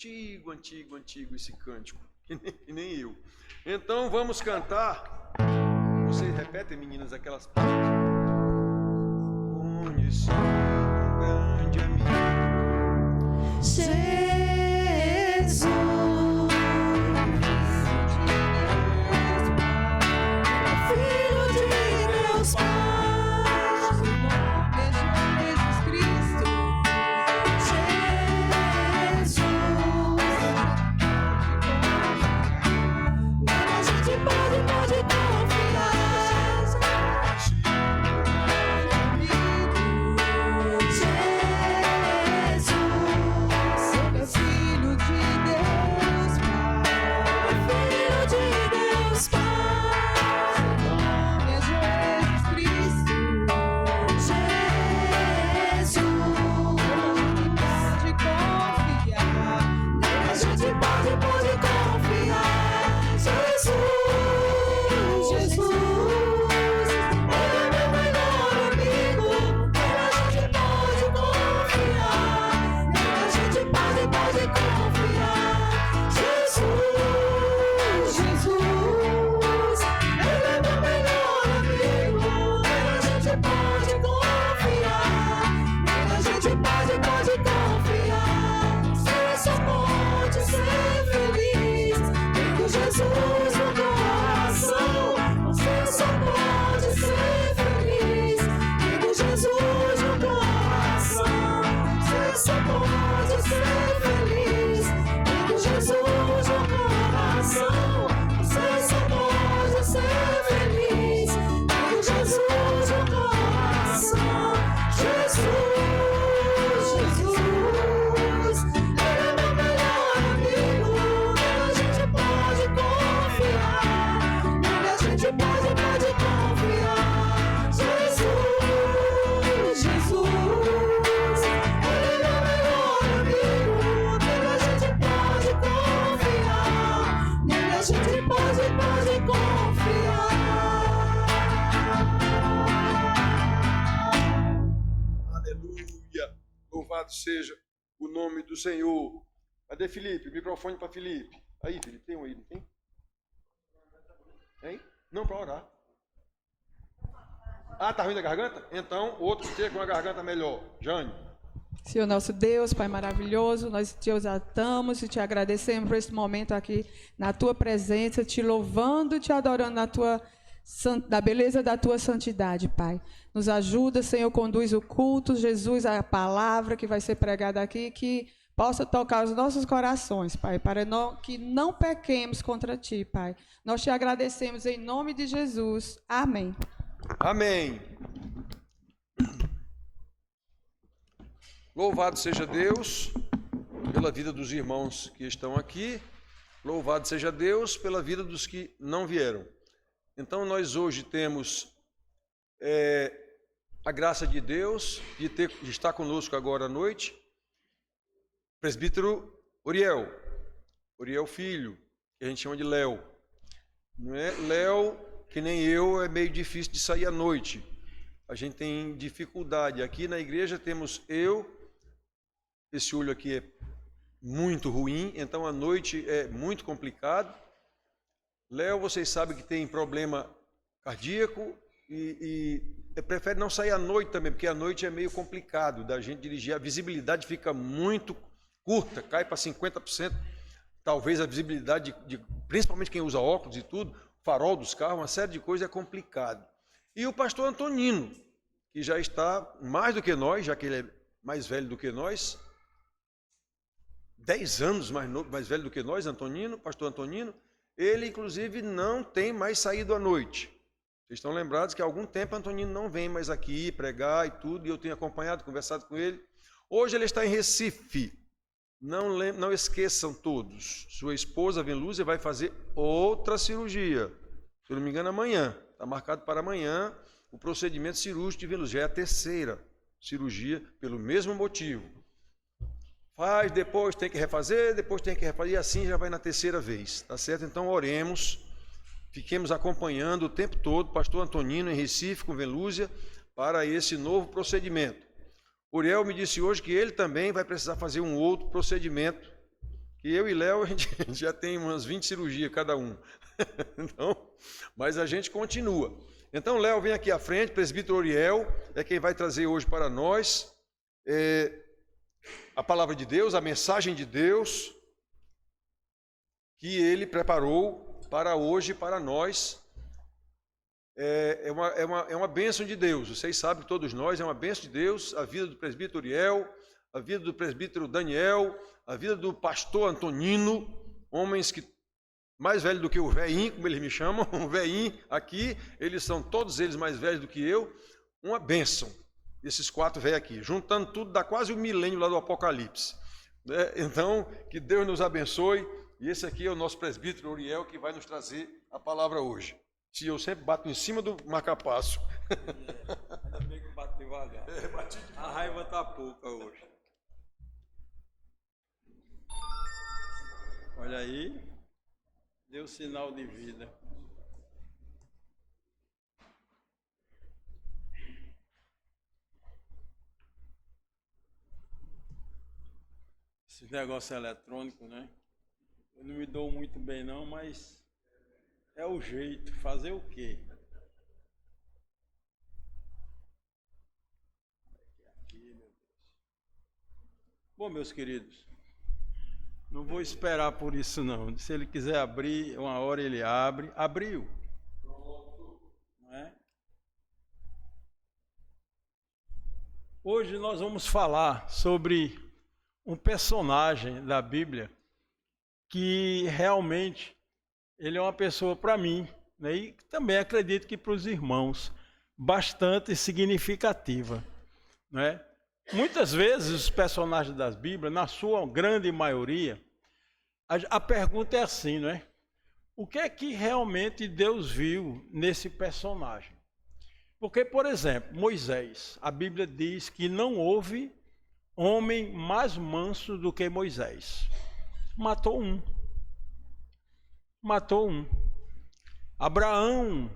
Antigo esse cântico, que nem eu. Então vamos cantar. Vocês repetem, meninas, aquelas partes. Conheci um grande amigo, Jesus, Filho de Deus Pai, seu nome é Jesus Cristo. Jesus, a gente pode confiar. Seja o nome do Senhor. Cadê Felipe? Microfone para Felipe. Aí, Felipe, tem um aí, não tem? Tem? Não, para orar. Ah, tá ruim da garganta? Então, outro que com a garganta melhor. Jane. Senhor nosso Deus, Pai maravilhoso, nós te exaltamos e te agradecemos por esse momento aqui na tua presença, te louvando, te adorando da beleza da tua santidade, Pai. Nos ajuda, Senhor, conduz o culto, Jesus, a palavra que vai ser pregada aqui, que possa tocar os nossos corações, Pai, para que não pequemos contra Ti, Pai. Nós te agradecemos em nome de Jesus. Amém. Amém. Louvado seja Deus pela vida dos irmãos que estão aqui. Louvado seja Deus pela vida dos que não vieram. Então, nós hoje temos a graça de Deus de estar conosco agora à noite, presbítero Uriel Filho, que a gente chama de Léo. Não é? Léo, que nem eu, é meio difícil de sair à noite. A gente tem dificuldade. Aqui na igreja temos esse olho aqui é muito ruim, então à noite é muito complicado. Léo, vocês sabem que tem problema cardíaco e prefere não sair à noite também, porque à noite é meio complicado da gente dirigir. A visibilidade fica muito curta, cai para 50%. Talvez a visibilidade, principalmente quem usa óculos e tudo, farol dos carros, uma série de coisas é complicado. E o pastor Antonino, que já está mais do que nós, já que ele é mais velho do que nós, 10 anos mais velho do que nós, pastor Antonino, ele, inclusive, não tem mais saído à noite. Vocês estão lembrados que há algum tempo Antonino não vem mais aqui pregar e tudo, e eu tenho acompanhado, conversado com ele. Hoje ele está em Recife. Não esqueçam todos. Sua esposa, Venlúzia, vai fazer outra cirurgia. Se eu não me engano, amanhã. Está marcado para amanhã o procedimento cirúrgico de Venlúzia. Já é a terceira cirurgia, pelo mesmo motivo. Faz, depois tem que refazer, e assim já vai na terceira vez, tá certo? Então oremos, fiquemos acompanhando o tempo todo o pastor Antonino em Recife com Venlúzia para esse novo procedimento. Uriel me disse hoje que ele também vai precisar fazer um outro procedimento, que eu e Léo, a gente já tem umas 20 cirurgias cada um. Então, mas a gente continua. Então, Léo, vem aqui à frente, presbítero Uriel, é quem vai trazer hoje para nós a palavra de Deus, a mensagem de Deus, que ele preparou para hoje, para nós. É uma bênção de Deus, vocês sabem, todos nós, é uma bênção de Deus, a vida do presbítero Uriel, a vida do presbítero Daniel, a vida do pastor Antonino, homens que mais velhos do que o velhinho, como eles me chamam, o velhinho aqui, eles são todos eles mais velhos do que eu, uma bênção, esses 4 velhos aqui, juntando tudo, dá quase 1 milênio lá do Apocalipse. Então, que Deus nos abençoe, e esse aqui é o nosso presbítero Uriel, que vai nos trazer a palavra hoje. Se eu sempre bato em cima do marca-passo. Ainda bem que bato devagar. A raiva tá pouca hoje. Olha aí, deu sinal de vida. Esse negócio eletrônico, né? Eu não me dou muito bem não, mas é o jeito. Fazer o quê? Bom, meus queridos, não vou esperar por isso não. Se ele quiser abrir, uma hora ele abre. Abriu. Não é? Hoje nós vamos falar sobre um personagem da Bíblia que realmente ele é uma pessoa para mim, né? E também acredito que para os irmãos, bastante significativa, né? Muitas vezes os personagens das Bíblias, na sua grande maioria, a pergunta é assim, não é? O que é que realmente Deus viu nesse personagem? Porque, por exemplo, Moisés, a Bíblia diz que não houve homem mais manso do que Moisés. Matou um. Abraão,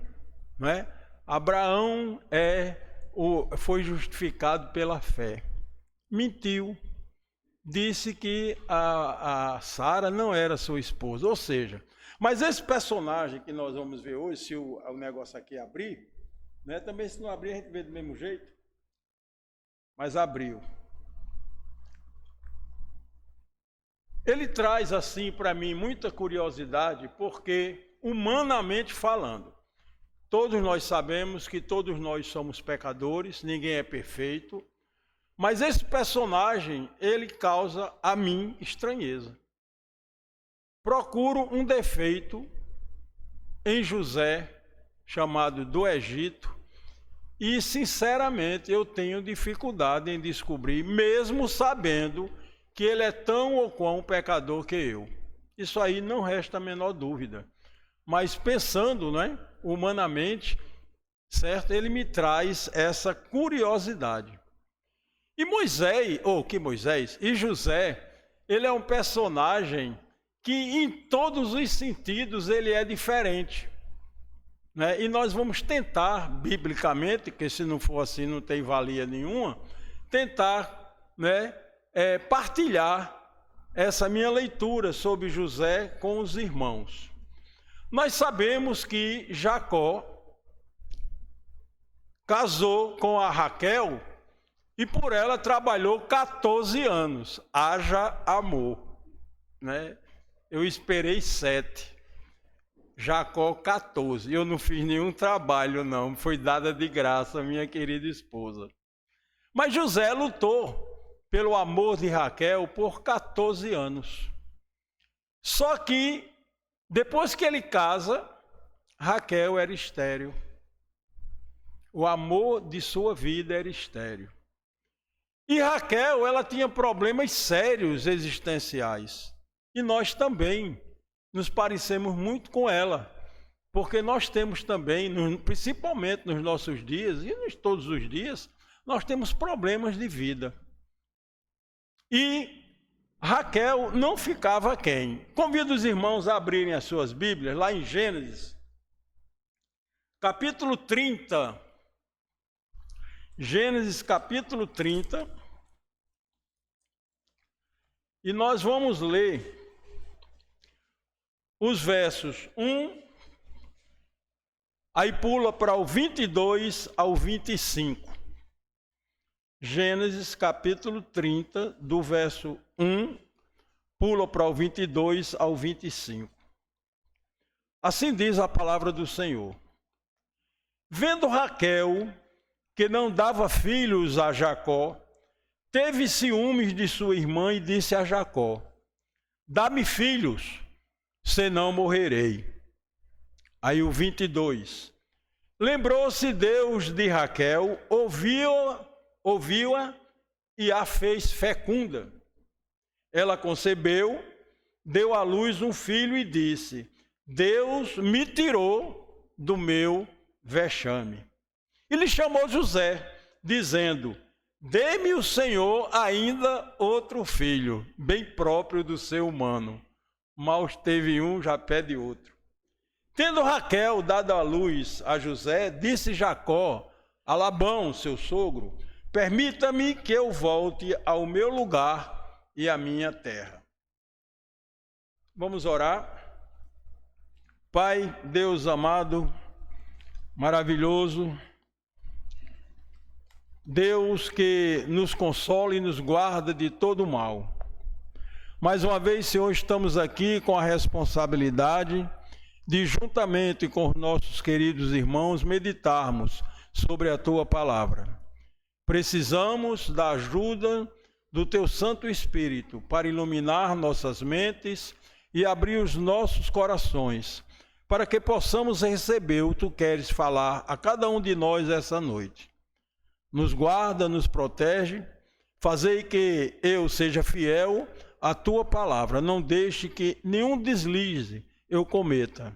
não é? Abraão foi justificado pela fé. Mentiu. Disse que a Sara não era sua esposa. Ou seja, mas esse personagem que nós vamos ver hoje, se o negócio aqui abrir, né? Também se não abrir a gente vê do mesmo jeito. Mas abriu. Ele traz assim para mim muita curiosidade, porque humanamente falando, todos nós sabemos que todos nós somos pecadores, ninguém é perfeito, mas esse personagem, ele causa a mim estranheza. Procuro um defeito em José, chamado do Egito, e sinceramente eu tenho dificuldade em descobrir, mesmo sabendo que ele é tão ou quão pecador que eu. Isso aí não resta a menor dúvida. Mas pensando, né, humanamente, certo? Ele me traz essa curiosidade. E José, ele é um personagem que em todos os sentidos ele é diferente, né? E nós vamos tentar, biblicamente, que se não for assim não tem valia nenhuma, tentar, né, partilhar essa minha leitura sobre José com os irmãos. Nós sabemos que Jacó casou com a Raquel e por ela trabalhou 14 anos. Haja amor, né? Eu esperei 7. Jacó 14. Eu não fiz nenhum trabalho não, foi dada de graça a minha querida esposa. Mas José lutou pelo amor de Raquel por 14 anos. Só que, depois que ele casa, Raquel era estéril. O amor de sua vida era estéril. E Raquel, ela tinha problemas sérios existenciais. E nós também nos parecemos muito com ela. Porque nós temos também, principalmente nos nossos dias, e nos todos os dias, nós temos problemas de vida. E Raquel não ficava quem? Convido os irmãos a abrirem as suas Bíblias, lá em Gênesis, capítulo 30. Gênesis, capítulo 30. E nós vamos ler os versos 1, aí pula para o 22 ao 25. Gênesis capítulo 30, do verso 1, pula para o 22 ao 25. Assim diz a palavra do Senhor. Vendo Raquel que não dava filhos a Jacó, teve ciúmes de sua irmã e disse a Jacó: dá-me filhos, senão morrerei. Aí o 22. Lembrou-se Deus de Raquel, ouviu-a e a fez fecunda. Ela concebeu, deu à luz um filho e disse: Deus me tirou do meu vexame. E lhe chamou José, dizendo: dê-me o Senhor ainda outro filho, bem próprio do ser humano. Mal teve um, já pede outro. Tendo Raquel dado à luz a José, disse Jacó a Labão, seu sogro: permita-me que eu volte ao meu lugar e à minha terra. Vamos orar. Pai, Deus amado, maravilhoso, Deus que nos consola e nos guarda de todo o mal. Mais uma vez, Senhor, estamos aqui com a responsabilidade de, juntamente com os nossos queridos irmãos, meditarmos sobre a Tua palavra. Precisamos da ajuda do Teu Santo Espírito para iluminar nossas mentes e abrir os nossos corações, para que possamos receber o que Tu queres falar a cada um de nós essa noite. Nos guarda, nos protege, fazei que eu seja fiel à Tua palavra, não deixe que nenhum deslize eu cometa.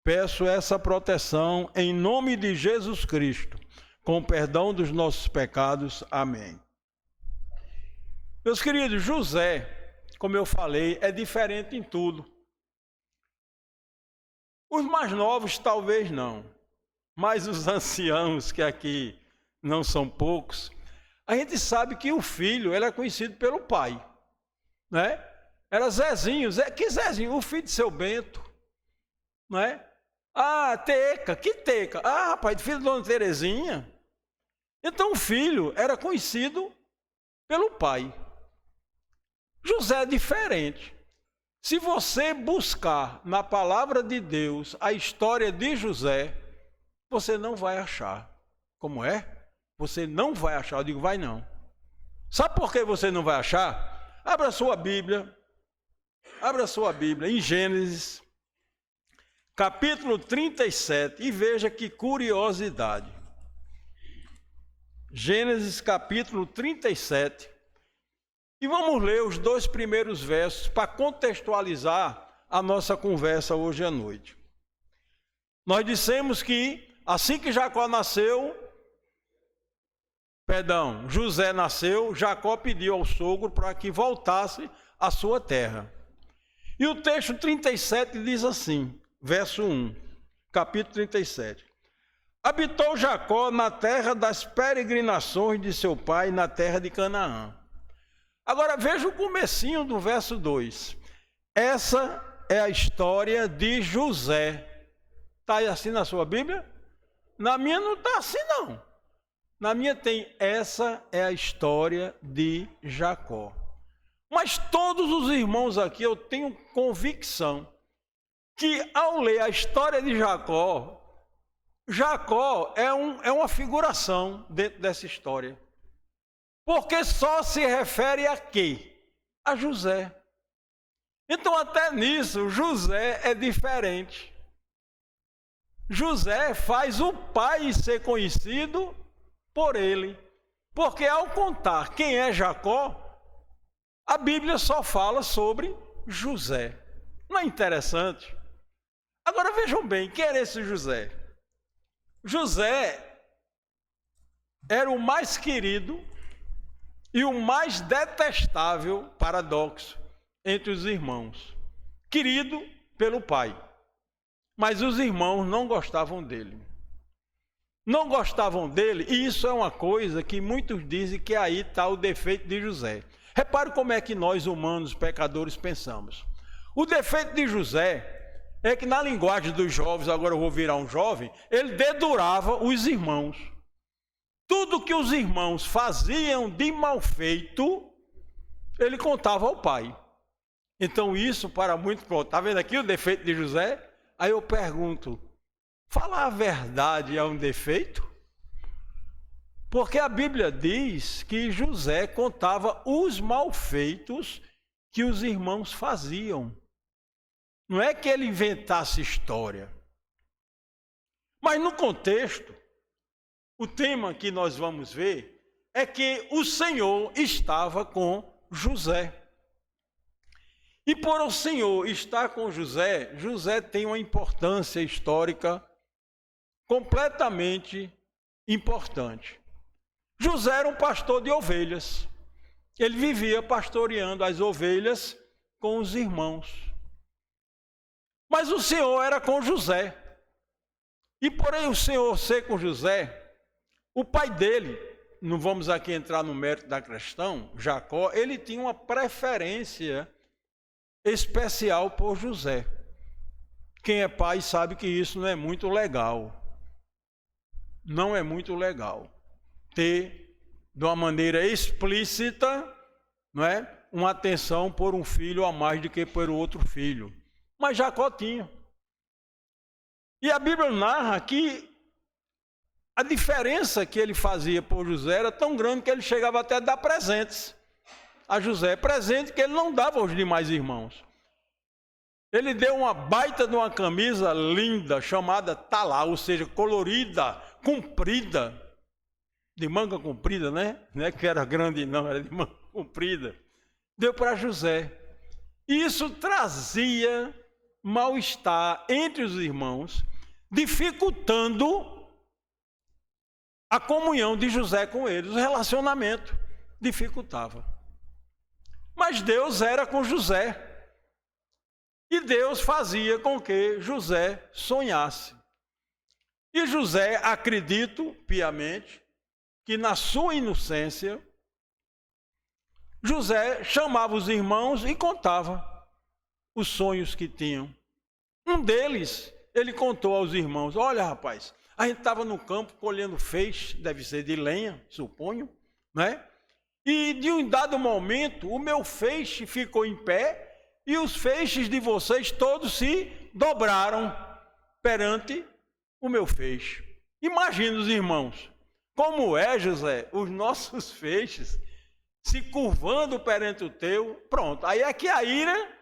Peço essa proteção em nome de Jesus Cristo, com o perdão dos nossos pecados. Amém. Meus queridos, José, como eu falei, é diferente em tudo. Os mais novos talvez não, mas os anciãos, que aqui não são poucos, a gente sabe que o filho ele é conhecido pelo pai, né? Era Zezinho, que Zezinho? O filho de seu Bento, né? Ah, Teca, que Teca? Ah, rapaz, filho de Dona Terezinha. Então o filho era conhecido pelo pai. José é diferente. Se você buscar na palavra de Deus a história de José, você não vai achar. Como é? Você não vai achar. Eu digo, vai não. Sabe por que você não vai achar? Abra sua Bíblia em Gênesis, capítulo 37, e veja que curiosidade. Gênesis, capítulo 37, e vamos ler os 2 primeiros versos para contextualizar a nossa conversa hoje à noite. Nós dissemos que assim que José nasceu, Jacó pediu ao sogro para que voltasse à sua terra. E o texto 37 diz assim, verso 1, capítulo 37. Habitou Jacó na terra das peregrinações de seu pai, na terra de Canaã. Agora veja o comecinho do verso 2. Essa é a história de José. Está assim na sua Bíblia? Na minha não está assim não. Na minha tem, essa é a história de Jacó. Mas todos os irmãos aqui, eu tenho convicção que ao ler a história de Jacó, Jacó é uma figuração dentro dessa história. Porque só se refere a quê? A José. Então até nisso, José é diferente. José faz o pai ser conhecido por ele. Porque ao contar quem é Jacó, a Bíblia só fala sobre José. Não é interessante? Agora vejam bem, quem era esse José? José era o mais querido e o mais detestável, paradoxo, entre os irmãos. Querido pelo pai, mas os irmãos não gostavam dele. Não gostavam dele, e isso é uma coisa que muitos dizem que aí está o defeito de José. Repare como é que nós humanos, pecadores, pensamos. O defeito de José é que na linguagem dos jovens, agora eu vou virar um jovem, ele dedurava os irmãos. Tudo que os irmãos faziam de mal feito, ele contava ao pai. Então isso para muito, pronto, está vendo aqui o defeito de José? Aí eu pergunto, falar a verdade é um defeito? Porque a Bíblia diz que José contava os malfeitos que os irmãos faziam. Não é que ele inventasse história. Mas no contexto, o tema que nós vamos ver é que o Senhor estava com José. E por o Senhor estar com José, José tem uma importância histórica completamente importante. José era um pastor de ovelhas. Ele vivia pastoreando as ovelhas com os irmãos. Mas o Senhor era com José. E porém o Senhor ser com José, o pai dele, não vamos aqui entrar no mérito da questão, Jacó, ele tinha uma preferência especial por José. Quem é pai sabe que isso não é muito legal. Não é muito legal ter, de uma maneira explícita, não é, uma atenção por um filho a mais do que por outro filho. Mas Jacó tinha. E a Bíblia narra que a diferença que ele fazia por José era tão grande que ele chegava até a dar presentes a José, presente que ele não dava aos demais irmãos. Ele deu uma baita de uma camisa linda, chamada talá, ou seja, colorida, comprida, de manga comprida, né? Não é que era grande não, era de manga comprida. Deu para José. E isso trazia mal-estar entre os irmãos, dificultando a comunhão de José com eles, o relacionamento dificultava. Mas Deus era com José. E Deus fazia com que José sonhasse. E José, acredito piamente, que na sua inocência, José chamava os irmãos e contava os sonhos que tinham. Um deles, ele contou aos irmãos, olha rapaz, a gente estava no campo colhendo feixe, deve ser de lenha, suponho, né? E de um dado momento, o meu feixe ficou em pé e os feixes de vocês todos se dobraram perante o meu feixe. Imagina os irmãos, como é, José, os nossos feixes se curvando perante o teu, pronto. Aí é que a ira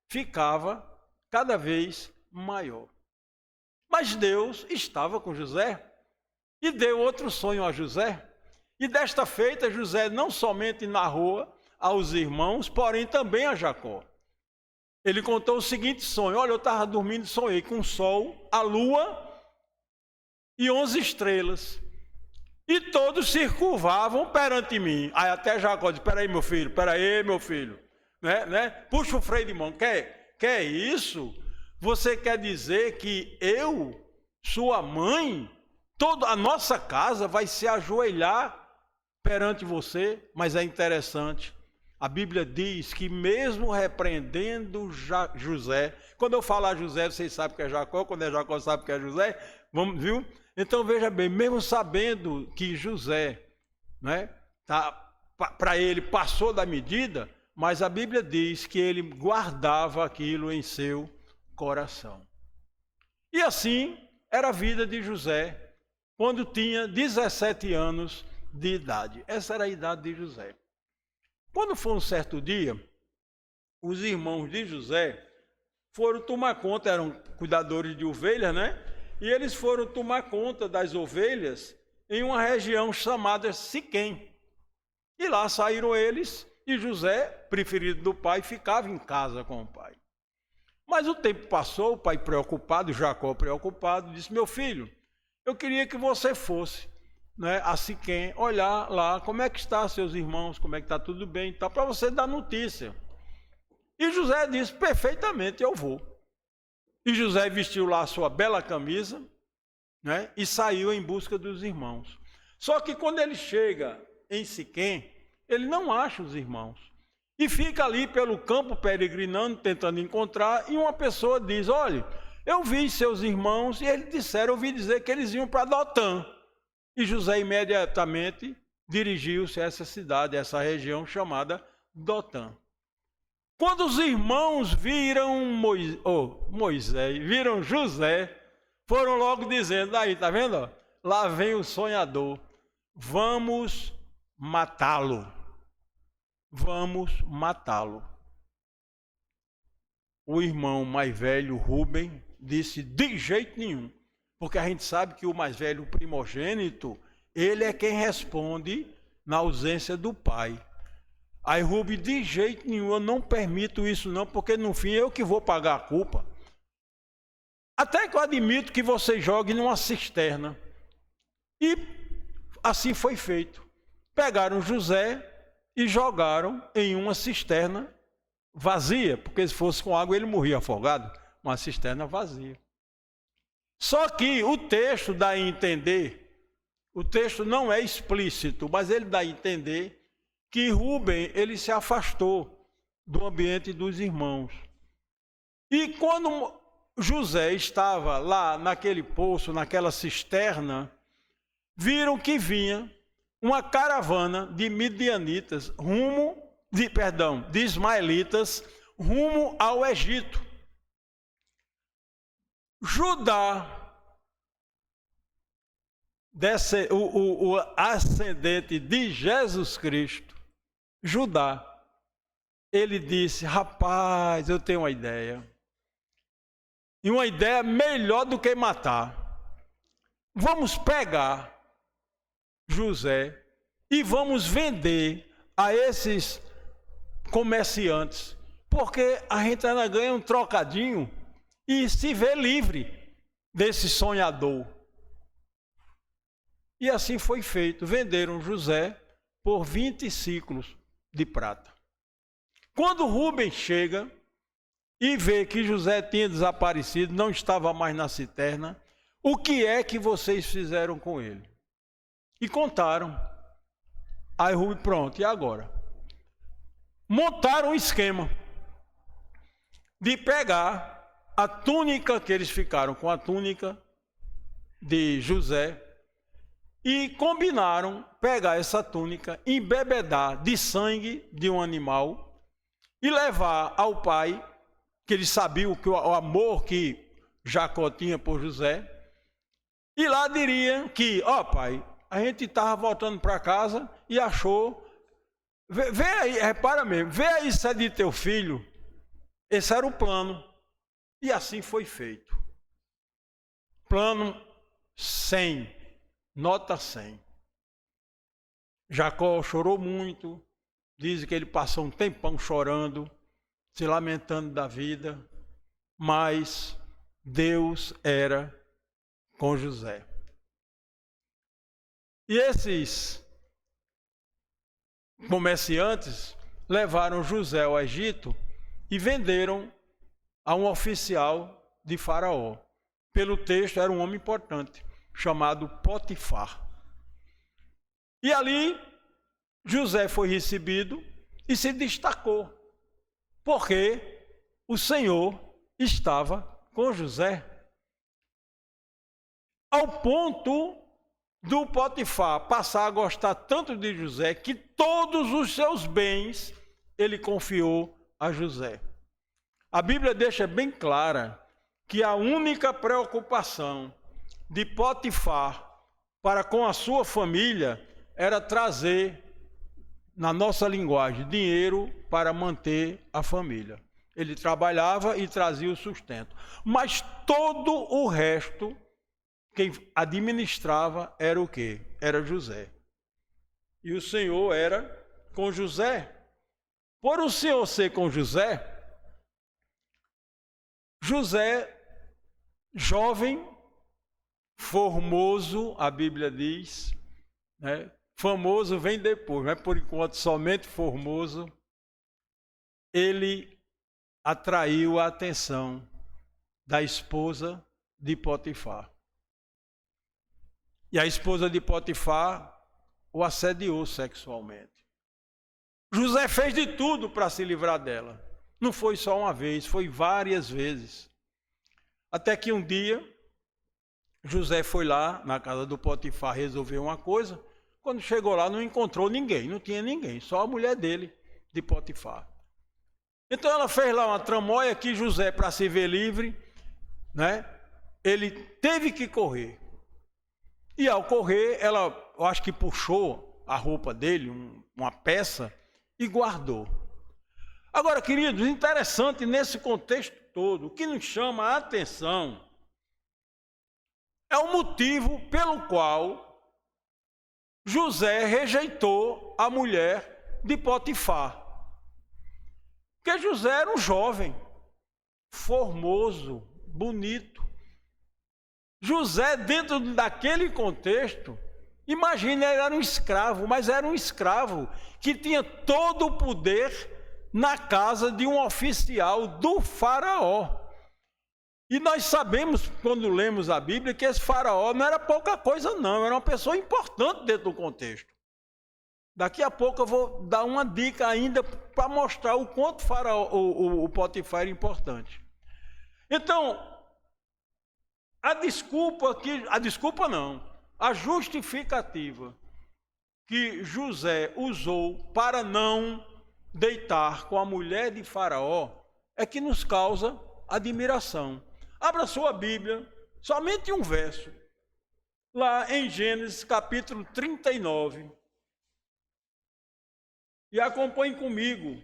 ficava cada vez maior. Mas Deus estava com José e deu outro sonho a José. E desta feita, José não somente narrou aos irmãos, porém também a Jacó. Ele contou o seguinte sonho, olha, eu estava dormindo e sonhei com o sol, a lua e 11 estrelas. E todos se curvavam perante mim. Aí até Jacó disse, peraí meu filho, né? Puxa o freio de mão, quer isso? Você quer dizer que eu, sua mãe, toda a nossa casa vai se ajoelhar perante você? Mas é interessante, a Bíblia diz que mesmo repreendendo José, quando eu falar José, vocês sabem que é Jacó, quando é Jacó, sabe que é José, viu? Então veja bem, mesmo sabendo que José, né, para ele passou da medida, mas a Bíblia diz que ele guardava aquilo em seu coração. E assim era a vida de José quando tinha 17 anos de idade. Essa era a idade de José. Quando foi um certo dia, os irmãos de José foram tomar conta, eram cuidadores de ovelhas, né? E eles foram tomar conta das ovelhas em uma região chamada Siquém. E lá saíram eles e José, preferido do pai, ficava em casa com o pai. Mas o tempo passou, o pai preocupado, Jacó preocupado, disse, meu filho, eu queria que você fosse, né, a Siquém, olhar lá como é que está seus irmãos, como é que está tudo bem, tá, para você dar notícia. E José disse, perfeitamente, eu vou. E José vestiu lá a sua bela camisa, né, e saiu em busca dos irmãos. Só que quando ele chega em Siquém, ele não acha os irmãos. E fica ali pelo campo peregrinando, tentando encontrar, e uma pessoa diz, olha, eu vi seus irmãos e eles disseram, ouvi dizer que eles iam para Dotã. E José imediatamente dirigiu-se a essa cidade, a essa região chamada Dotã. Quando os irmãos viram Moisés, viram José, foram logo dizendo, aí, tá vendo? Ó? Lá vem o sonhador, vamos matá-lo. Vamos matá-lo. O irmão mais velho, Rubem, disse, de jeito nenhum. Porque a gente sabe que o mais velho, o primogênito, ele é quem responde na ausência do pai. Aí Rubem, de jeito nenhum, eu não permito isso não, porque no fim eu que vou pagar a culpa. Até que eu admito que você jogue numa cisterna. E assim foi feito. Pegaram José e jogaram em uma cisterna vazia, porque se fosse com água ele morria afogado, uma cisterna vazia. Só que o texto dá a entender, o texto não é explícito, mas ele dá a entender que Rubem, ele se afastou do ambiente dos irmãos. E quando José estava lá naquele poço, naquela cisterna, viram que vinha uma caravana de midianitas de ismaelitas rumo ao Egito. Judá, o ascendente de Jesus Cristo, Judá, ele disse, rapaz, eu tenho uma ideia. E uma ideia melhor do que matar. Vamos pegar José e vamos vender a esses comerciantes, porque a gente ainda ganha um trocadinho e se vê livre desse sonhador. E assim foi feito. Venderam José por 20 ciclos de prata. Quando Rubem chega e vê que José tinha desaparecido, não estava mais na cisterna, o que é que vocês fizeram com ele? E contaram. Aí Rubem, pronto, e agora? Montaram um esquema de pegar a túnica, que eles ficaram com a túnica de José, e combinaram pegar essa túnica, embebedar de sangue de um animal e levar ao pai, que eles sabiam que o amor que Jacó tinha por José, e lá diriam que, ó pai, a gente estava voltando para casa e achou, vê aí, repara mesmo, vê aí se é de teu filho. Esse era o plano. E assim foi feito. Plano 100, nota 100. Jacó chorou muito, diz que ele passou um tempão chorando, se lamentando da vida, mas Deus era com José. E esses comerciantes levaram José ao Egito e venderam a um oficial de Faraó. Pelo texto, era um homem importante, chamado Potifar. E ali, José foi recebido e se destacou, porque o Senhor estava com José. Ao ponto do Potifar passar a gostar tanto de José, que todos os seus bens ele confiou a José. A Bíblia deixa bem clara que a única preocupação de Potifar para com a sua família era trazer, na nossa linguagem, dinheiro para manter a família. Ele trabalhava e trazia o sustento. Mas todo o resto, quem administrava era o quê? Era José. E o Senhor era com José. Por o Senhor ser com José, José, jovem, formoso, a Bíblia diz, né? Famoso vem depois, mas por enquanto somente formoso, ele atraiu a atenção da esposa de Potifar. E a esposa de Potifar o assediou sexualmente. José fez de tudo para se livrar dela. Não foi só uma vez, foi várias vezes. Até que um dia, José foi lá na casa do Potifar resolver uma coisa. Quando chegou lá, não encontrou ninguém, não tinha ninguém, só a mulher dele, de Potifar. Então ela fez lá uma tramóia que José, para se ver livre, né, ele teve que correr. E ao correr, ela, eu acho que puxou a roupa dele, uma peça, e guardou. Agora, queridos, interessante nesse contexto todo, o que nos chama a atenção é o motivo pelo qual José rejeitou a mulher de Potifar. Porque José era um jovem, formoso, bonito. José, dentro daquele contexto, imagina, ele era um escravo, mas era um escravo que tinha todo o poder na casa de um oficial do faraó. E nós sabemos, quando lemos a Bíblia, que esse faraó não era pouca coisa não, era uma pessoa importante dentro do contexto. Daqui a pouco eu vou dar uma dica ainda para mostrar o quanto o Potifar era importante. Então, a justificativa que José usou para não deitar com a mulher de Faraó é que nos causa admiração. Abra sua Bíblia, somente um verso, lá em Gênesis capítulo 39. E acompanhe comigo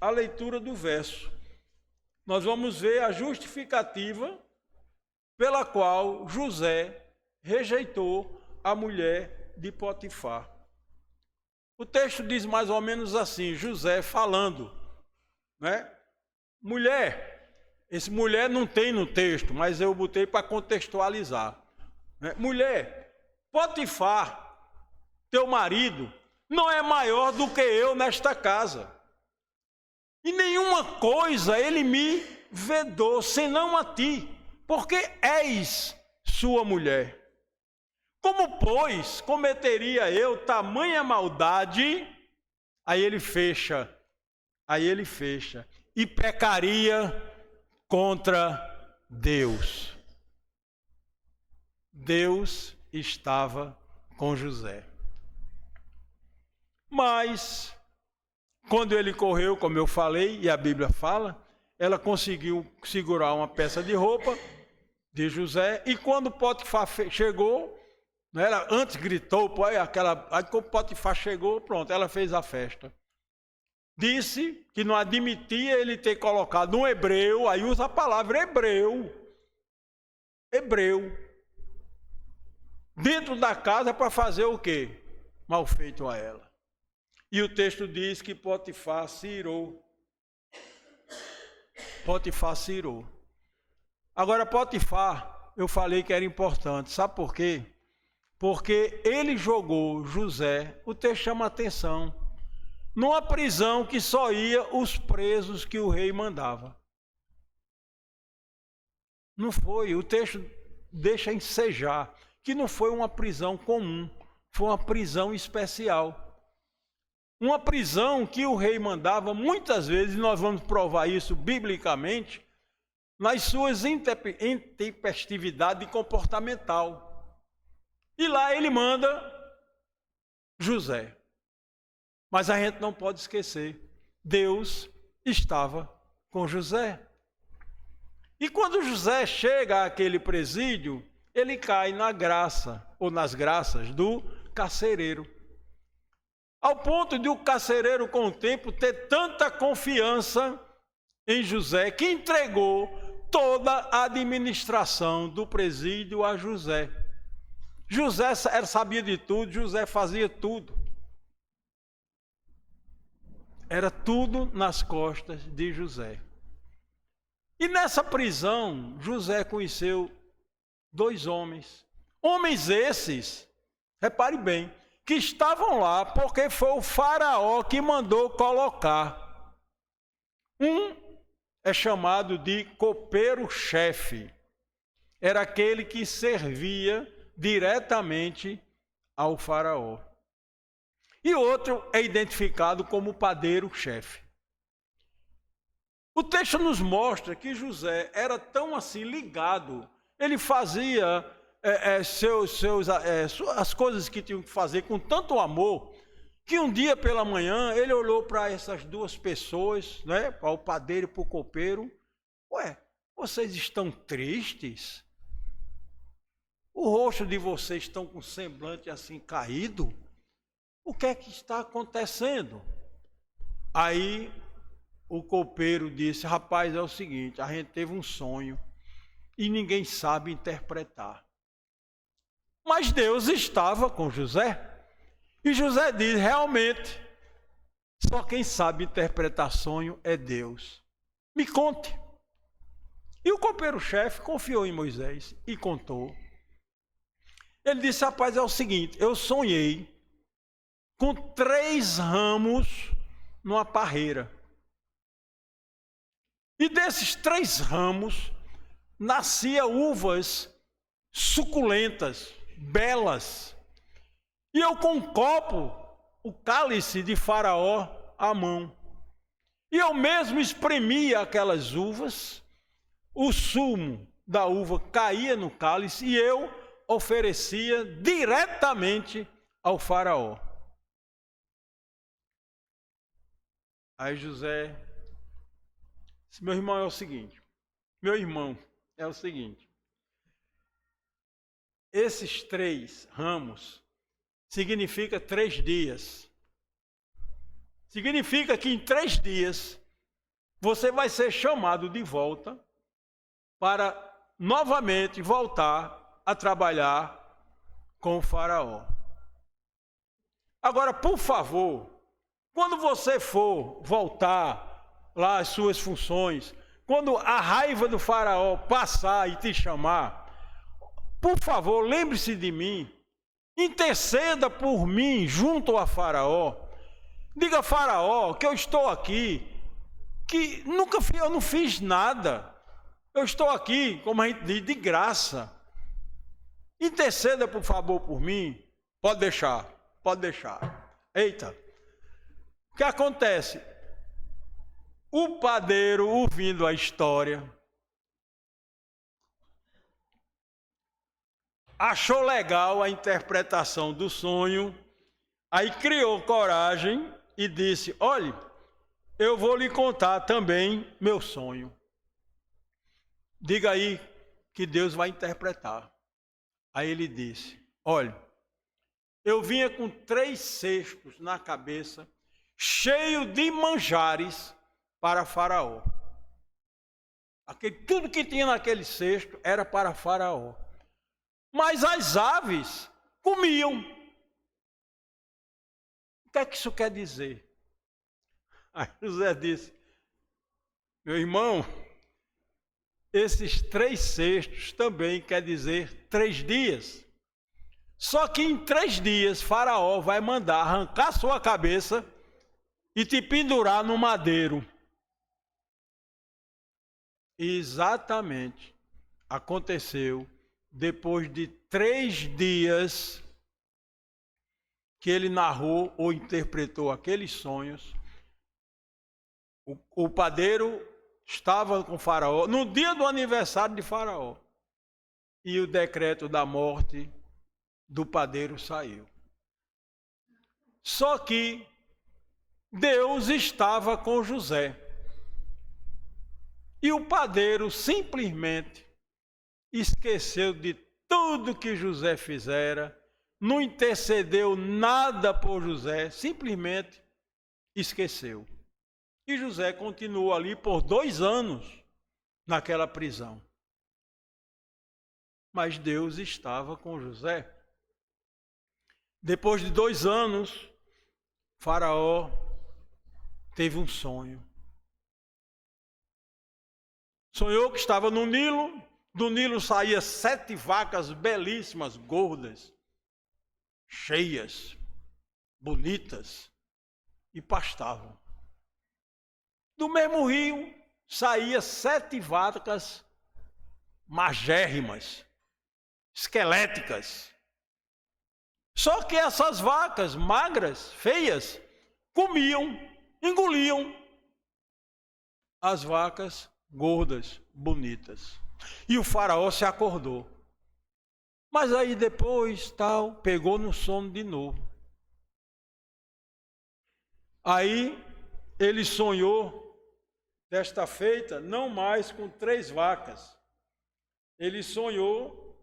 a leitura do verso. Nós vamos ver a justificativa pela qual José rejeitou a mulher de Potifar. O texto diz mais ou menos assim, José falando, né? Mulher, esse mulher não tem no texto, mas eu botei para contextualizar. Né? Mulher, Potifar, teu marido, não é maior do que eu nesta casa. E nenhuma coisa ele me vedou, senão a ti, porque és sua mulher. Como, pois, cometeria eu tamanha maldade? Aí ele fecha, e pecaria contra Deus. Deus estava com José. Mas, quando ele correu, como eu falei, e a Bíblia fala, ela conseguiu segurar uma peça de roupa de José, e quando Potifar chegou, ela antes gritou, aí quando Potifar chegou, pronto, ela fez a festa. Disse que não admitia ele ter colocado um hebreu, aí usa a palavra hebreu, dentro da casa para fazer o quê? Mal feito a ela. E o texto diz que Potifar se irou. Agora, Potifar, eu falei que era importante. Sabe por quê? Porque ele jogou José, o texto chama a atenção, numa prisão que só ia os presos que o rei mandava. Não foi, o texto deixa ensejar que não foi uma prisão comum, foi uma prisão especial. Uma prisão que o rei mandava muitas vezes, e nós vamos provar isso biblicamente, nas suas intempestividade comportamental. E lá ele manda José. Mas a gente não pode esquecer, Deus estava com José. E quando José chega àquele presídio, ele cai na graça, ou nas graças do carcereiro. Ao ponto de o carcereiro, com o tempo, ter tanta confiança em José, que entregou toda a administração do presídio a José. José sabia de tudo, José fazia tudo. Era tudo nas costas de José. E nessa prisão, José conheceu 2 homens. Homens esses, repare bem, que estavam lá porque foi o faraó que mandou colocar. Um é chamado de copeiro-chefe. Era aquele que servia diretamente ao faraó. E outro é identificado como padeiro-chefe. O texto nos mostra que José era tão assim ligado, ele fazia as coisas que tinha que fazer com tanto amor, que um dia pela manhã ele olhou para essas duas pessoas, né, para o padeiro e para o copeiro. Ué, vocês estão tristes? O rosto de vocês estão com semblante assim caído? O que é que está acontecendo? Aí o copeiro disse: rapaz, é o seguinte, a gente teve um sonho e ninguém sabe interpretar. Mas Deus estava com José. E José diz: realmente, só quem sabe interpretar sonho é Deus. Me conte. E o copeiro-chefe confiou em Moisés e contou. Ele disse: rapaz, é o seguinte, eu sonhei com 3 ramos numa parreira. E desses 3 ramos, nascia uvas suculentas, belas. E eu com um copo, o cálice de Faraó à mão. E eu mesmo espremia aquelas uvas, o sumo da uva caía no cálice e eu oferecia diretamente ao Faraó. Aí José disse: meu irmão, é o seguinte, esses 3 ramos significa 3 dias. Significa que em 3 dias você vai ser chamado de volta para novamente voltar a trabalhar com o Faraó. Agora, por favor, quando você for voltar lá às suas funções, quando a raiva do Faraó passar e te chamar, por favor, lembre-se de mim, interceda por mim junto a Faraó. Diga a Faraó que eu estou aqui, que eu não fiz nada. Eu estou aqui, como a gente diz, de graça. Interceda, por favor, por mim. Pode deixar, pode deixar. Eita, o que acontece? O padeiro, ouvindo a história, achou legal a interpretação do sonho, aí criou coragem e disse: olhe, eu vou lhe contar também meu sonho. Diga aí que Deus vai interpretar. Aí ele disse: olhe, eu vinha com 3 cestos na cabeça, cheio de manjares para Faraó. Tudo que tinha naquele cesto era para Faraó. Mas as aves comiam. O que é que isso quer dizer? Aí José disse: meu irmão, esses 3 cestos também quer dizer 3 dias. Só que em 3 dias Faraó vai mandar arrancar sua cabeça e te pendurar no madeiro. E exatamente aconteceu. Depois de 3 dias que ele narrou ou interpretou aqueles sonhos, o padeiro estava com Faraó no dia do aniversário de Faraó. E o decreto da morte do padeiro saiu. Só que Deus estava com José. E o padeiro simplesmente esqueceu de tudo que José fizera, não intercedeu nada por José, simplesmente esqueceu. E José continuou ali por 2 anos naquela prisão. Mas Deus estava com José. Depois de 2 anos, Faraó teve um sonho. Sonhou que estava no Nilo. Do Nilo saía 7 vacas belíssimas, gordas, cheias, bonitas, e pastavam. Do mesmo rio saía 7 vacas magérrimas, esqueléticas. Só que essas vacas magras, feias, comiam, engoliam as vacas gordas, bonitas. E o faraó se acordou. Mas aí depois, pegou no sono de novo. Aí ele sonhou, desta feita, não mais com 3 vacas. Ele sonhou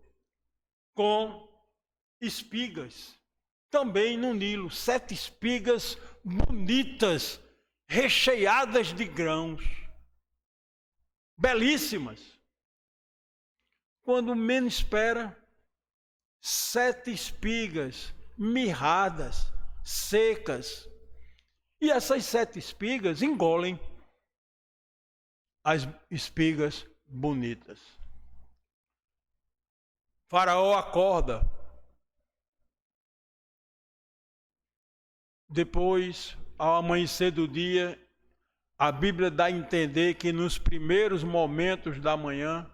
com espigas, também no Nilo, 7 espigas bonitas, recheadas de grãos, belíssimas. Quando menos espera, 7 espigas mirradas, secas. E essas 7 espigas engolem as espigas bonitas. Faraó acorda. Depois, ao amanhecer do dia, a Bíblia dá a entender que nos primeiros momentos da manhã,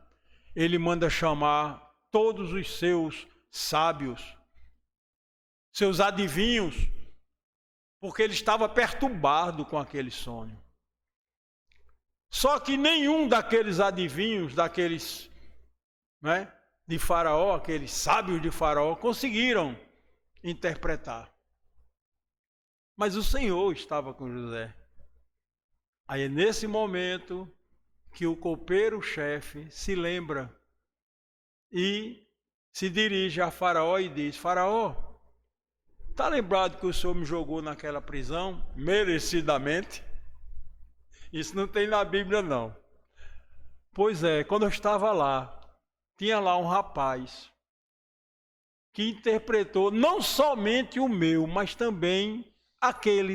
ele manda chamar todos os seus sábios, seus adivinhos, porque ele estava perturbado com aquele sonho. Só que nenhum daqueles adivinhos, de Faraó, aqueles sábios de Faraó, conseguiram interpretar. Mas o Senhor estava com José. Aí é nesse momento que o copeiro-chefe se lembra e se dirige a Faraó e diz: Faraó, está lembrado que o Senhor me jogou naquela prisão merecidamente? Isso não tem na Bíblia, não. Pois é, quando eu estava lá, tinha lá um rapaz que interpretou não somente o meu, mas também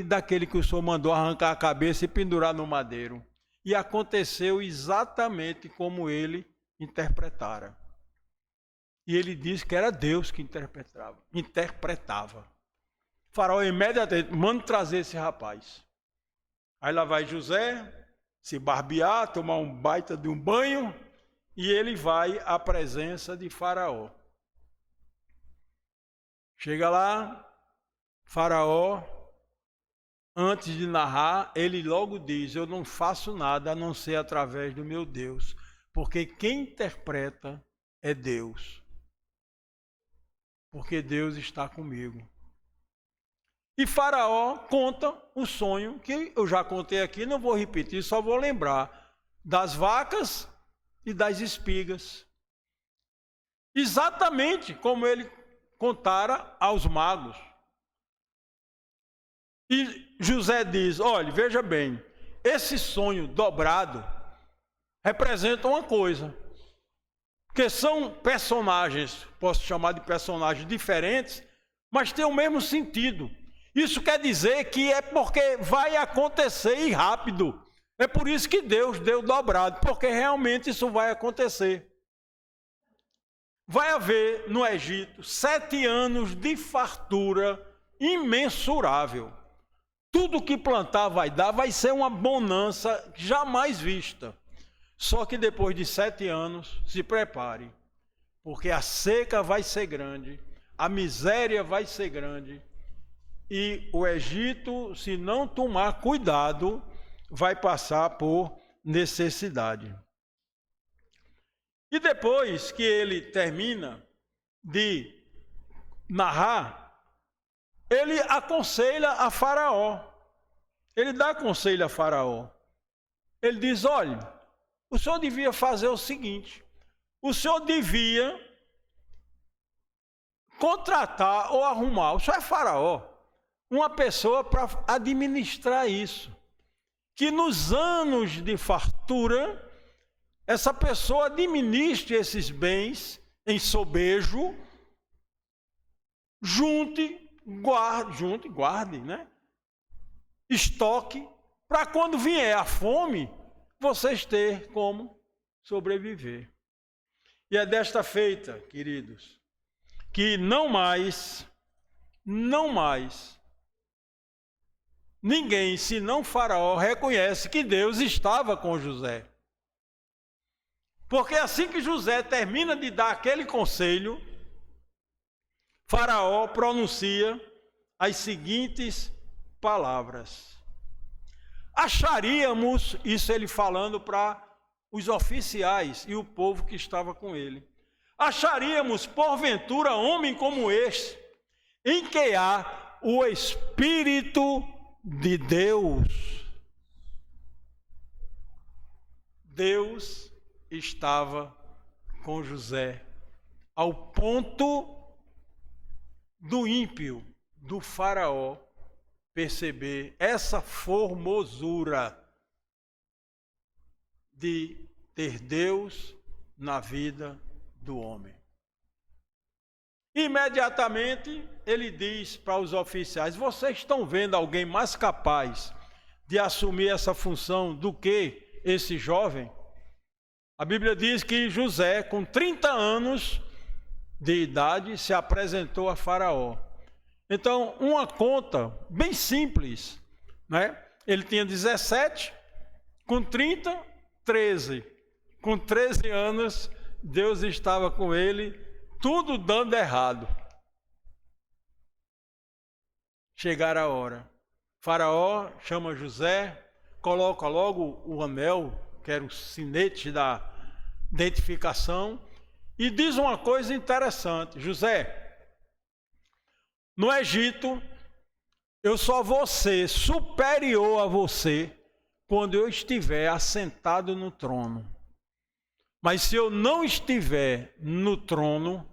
daquele que o Senhor mandou arrancar a cabeça e pendurar no madeiro. E aconteceu exatamente como ele interpretara. E ele disse que era Deus que interpretava. O faraó imediatamente manda trazer esse rapaz. Aí lá vai José se barbear, tomar um baita de um banho, e ele vai à presença de Faraó. Chega lá, Faraó, antes de narrar, ele logo diz: eu não faço nada a não ser através do meu Deus, porque quem interpreta é Deus. Porque Deus está comigo. E Faraó conta o sonho, que eu já contei aqui, não vou repetir, só vou lembrar das vacas e das espigas. Exatamente como ele contara aos magos. E José diz: olha, veja bem, esse sonho dobrado representa uma coisa, que são personagens, posso chamar de personagens diferentes, mas tem o mesmo sentido. Isso quer dizer que é porque vai acontecer e rápido. É por isso que Deus deu dobrado, porque realmente isso vai acontecer. Vai haver no Egito 7 anos de fartura imensurável. Tudo que plantar vai dar, vai ser uma bonança jamais vista. Só que depois de 7 anos, se prepare, porque a seca vai ser grande, a miséria vai ser grande, e o Egito, se não tomar cuidado, vai passar por necessidade. E depois que ele termina de narrar, ele aconselha a Faraó. Ele dá conselho a Faraó. Ele diz: olha, o senhor devia fazer o seguinte: o senhor devia contratar ou arrumar, o senhor é Faraó, uma pessoa para administrar isso. Que nos anos de fartura, essa pessoa administre esses bens em sobejo, guarde, né? Estoque, para quando vier a fome, vocês ter como sobreviver. E é desta feita, queridos, que não mais, ninguém, senão Faraó, reconhece que Deus estava com José. Porque assim que José termina de dar aquele conselho, Faraó pronuncia as seguintes palavras: acharíamos, isso ele falando para os oficiais e o povo que estava com ele, acharíamos porventura homem como este, em que há o Espírito de Deus. Deus estava com José, ao ponto do ímpio, do faraó, perceber essa formosura de ter Deus na vida do homem. Imediatamente ele diz para os oficiais: vocês estão vendo alguém mais capaz de assumir essa função do que esse jovem? A Bíblia diz que José, com 30 anos de idade, se apresentou a Faraó. Então, uma conta bem simples, né? Ele tinha 17, com 30, 13. Com 13 anos, Deus estava com ele, tudo dando errado. Chegar a hora. Faraó chama José, coloca logo o anel, que era o sinete da identificação, e diz uma coisa interessante: José, no Egito, eu só vou ser superior a você quando eu estiver assentado no trono. Mas se eu não estiver no trono,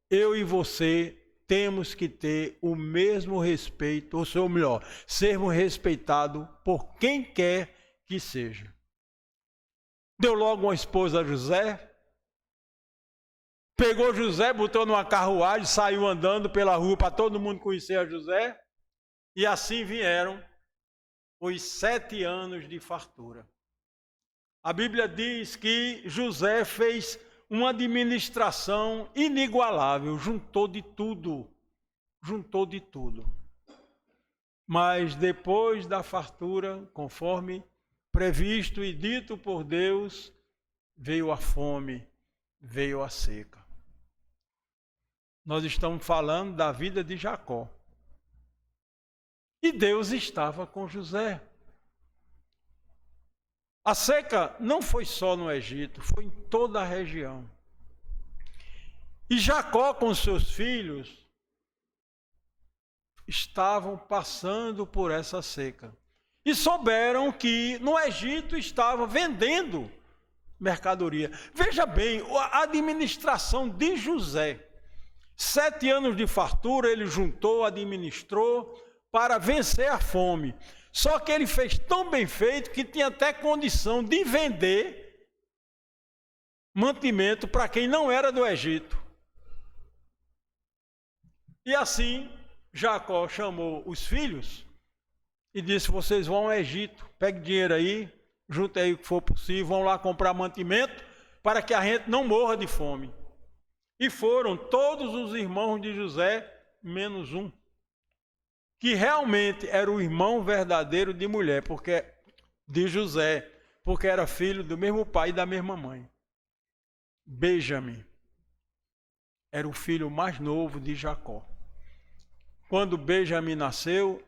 eu e você temos que ter o mesmo respeito, ou seja, melhor, sermos respeitados por quem quer que seja. Deu logo uma esposa a José, pegou José, botou numa carruagem, saiu andando pela rua para todo mundo conhecer a José, e assim vieram os 7 anos de fartura. A Bíblia diz que José fez uma administração inigualável, juntou de tudo. Mas depois da fartura, conforme previsto e dito por Deus, veio a fome, veio a seca. Nós estamos falando da vida de Jacó. E Deus estava com José. A seca não foi só no Egito, foi em toda a região. E Jacó com seus filhos estavam passando por essa seca. E souberam que no Egito estava vendendo mercadoria. Veja bem, a administração de José. 7 anos de fartura ele juntou, administrou para vencer a fome. Só que ele fez tão bem feito que tinha até condição de vender mantimento para quem não era do Egito. E assim, Jacó chamou os filhos e disse: vocês vão ao Egito, pegue dinheiro aí, junte aí o que for possível, vão lá comprar mantimento para que a gente não morra de fome. E foram todos os irmãos de José, menos um, que realmente era o irmão verdadeiro de mulher, porque de José, porque era filho do mesmo pai e da mesma mãe. Benjamim era o filho mais novo de Jacó. Quando Benjamim nasceu,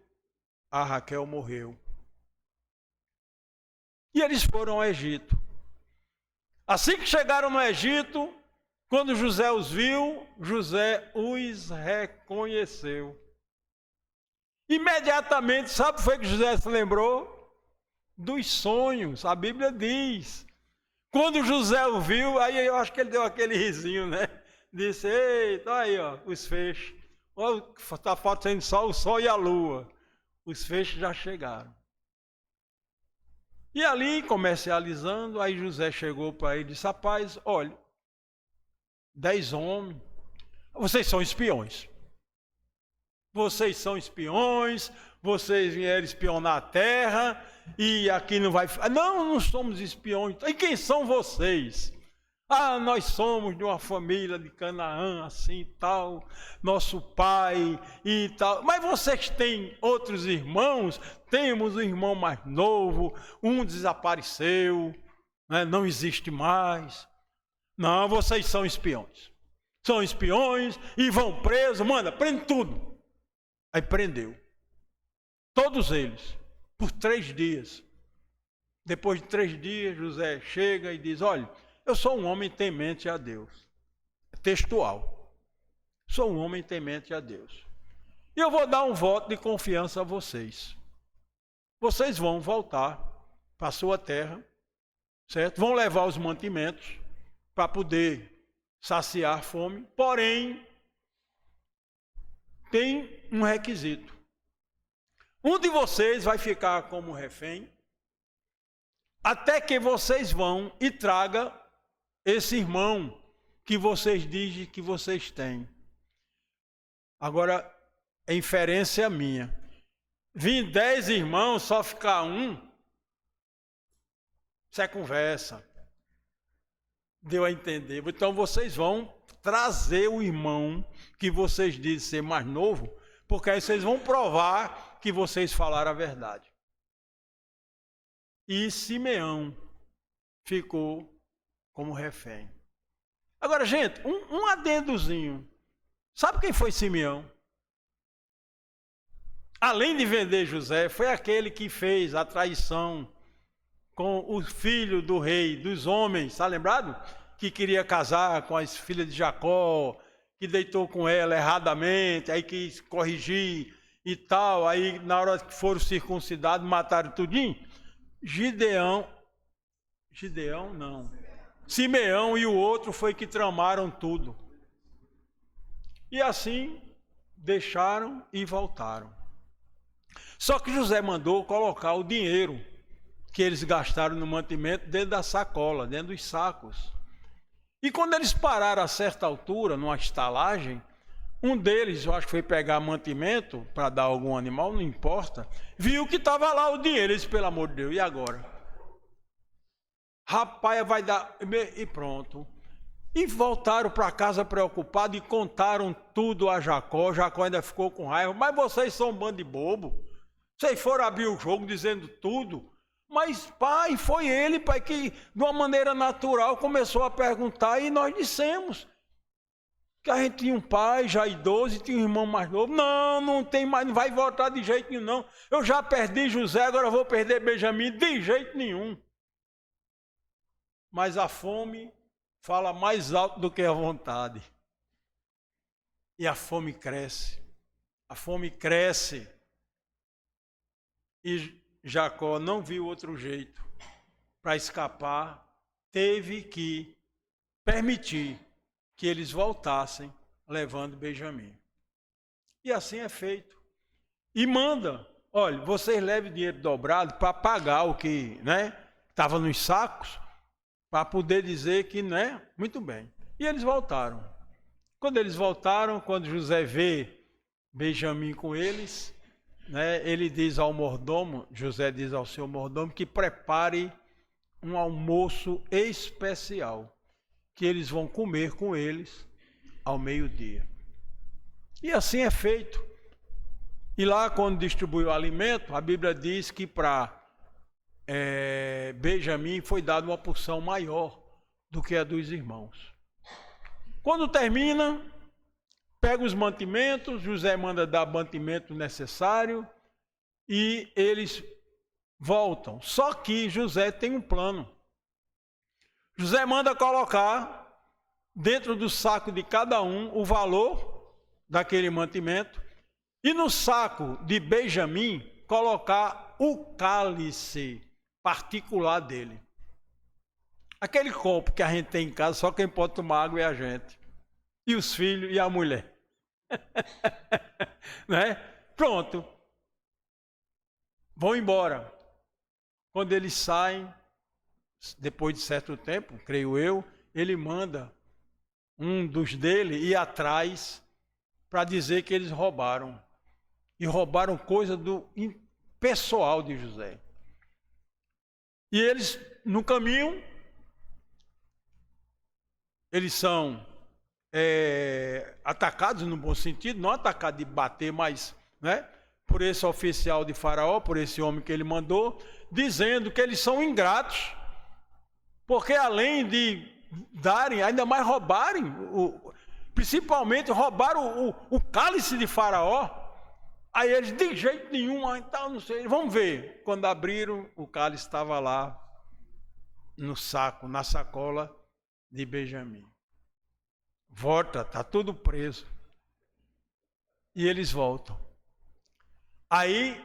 a Raquel morreu. E eles foram ao Egito. Assim que chegaram no Egito, quando José os viu, José os reconheceu. Imediatamente, sabe o que foi que José se lembrou? Dos sonhos, a Bíblia diz. Quando José o viu, aí eu acho que ele deu aquele risinho, né? Disse: eita, aí ó, os feixes. Está faltando só o sol e a lua. Os feixes já chegaram. E ali, comercializando, aí José chegou para ele e disse: rapaz, olha, 10 homens, vocês são espiões. Vocês são espiões, vocês vieram espionar a terra, e aqui não vai... Não somos espiões. E quem são vocês? Ah, nós somos de uma família de Canaã, assim e tal, nosso pai e tal. Mas vocês têm outros irmãos? Temos um irmão mais novo, um desapareceu, né? Não existe mais. Não, vocês são espiões. São espiões e vão presos, manda, prende tudo. Aí prendeu. Todos eles. por 3 dias. Depois de 3 dias, José chega e diz: olha, eu sou um homem temente a Deus. É textual. Sou um homem temente a Deus. E eu vou dar um voto de confiança a vocês. Vocês vão voltar para a sua terra, certo? Vão levar os mantimentos para poder saciar a fome. Porém, tem um requisito. Um de vocês vai ficar como refém até que vocês vão e tragam esse irmão que vocês dizem que vocês têm. Agora, é inferência minha. Vim 10 irmãos, só ficar um, isso é conversa. Deu a entender. Então vocês vão trazer o irmão que vocês dizem ser mais novo, porque aí vocês vão provar que vocês falaram a verdade. E Simeão ficou como refém. Agora, gente, um adendozinho. Sabe quem foi Simeão? Além de vender José, foi aquele que fez a traição com o filho do rei, dos homens, está lembrado? Que queria casar com as filhas de Jacó, que deitou com ela erradamente, aí quis corrigir e tal, aí na hora que foram circuncidados, mataram tudinho. Simeão e o outro foi que tramaram tudo. E assim deixaram e voltaram. Só que José mandou colocar o dinheiro que eles gastaram no mantimento dentro da sacola, dentro dos sacos. E quando eles pararam a certa altura, numa estalagem, um deles, eu acho que foi pegar mantimento para dar a algum animal, não importa, viu que estava lá o dinheiro. Ele disse: pelo amor de Deus, e agora? Rapaz, vai dar... E pronto. E voltaram para casa preocupados e contaram tudo a Jacó. Jacó ainda ficou com raiva. Mas vocês são um bando de bobo. Vocês foram abrir o jogo dizendo tudo. Mas, pai, foi ele, pai, que de uma maneira natural começou a perguntar e nós dissemos que a gente tinha um pai já idoso e tinha um irmão mais novo. Não tem mais, não vai voltar de jeito nenhum, não. Eu já perdi José, agora vou perder Benjamim de jeito nenhum. Mas a fome fala mais alto do que a vontade. E a fome cresce. A fome cresce. E Jacó não viu outro jeito para escapar, teve que permitir que eles voltassem levando Benjamim. E assim é feito. E manda: olha, vocês levem dinheiro dobrado para pagar o que estava nos sacos, para poder dizer que, muito bem. E eles voltaram. Quando eles voltaram, quando José vê Benjamim com eles, ele diz ao mordomo, José diz ao seu mordomo, que prepare um almoço especial, que eles vão comer com eles ao meio-dia. E assim é feito. E lá, quando distribuiu o alimento, a Bíblia diz que para Benjamim foi dada uma porção maior do que a dos irmãos. Quando termina, pega os mantimentos, José manda dar o mantimento necessário e eles voltam. Só que José tem um plano. José manda colocar dentro do saco de cada um o valor daquele mantimento e no saco de Benjamim colocar o cálice particular dele. Aquele copo que a gente tem em casa, só quem pode tomar água é a gente. E os filhos e a mulher. Pronto. Vão embora. Quando eles saem, depois de certo tempo, creio eu, ele manda um dos dele ir atrás para dizer que eles roubaram. E roubaram coisa do pessoal de José. E eles, no caminho, eles são atacados no bom sentido, não atacados de bater, mas por esse oficial de Faraó, por esse homem que ele mandou, dizendo que eles são ingratos, porque além de darem, ainda mais roubarem, principalmente roubaram o cálice de Faraó, Aí eles, de jeito nenhum, então não sei, vamos ver. Quando abriram, o cálice estava lá no saco, na sacola de Benjamim. Volta, está tudo preso. E eles voltam. Aí,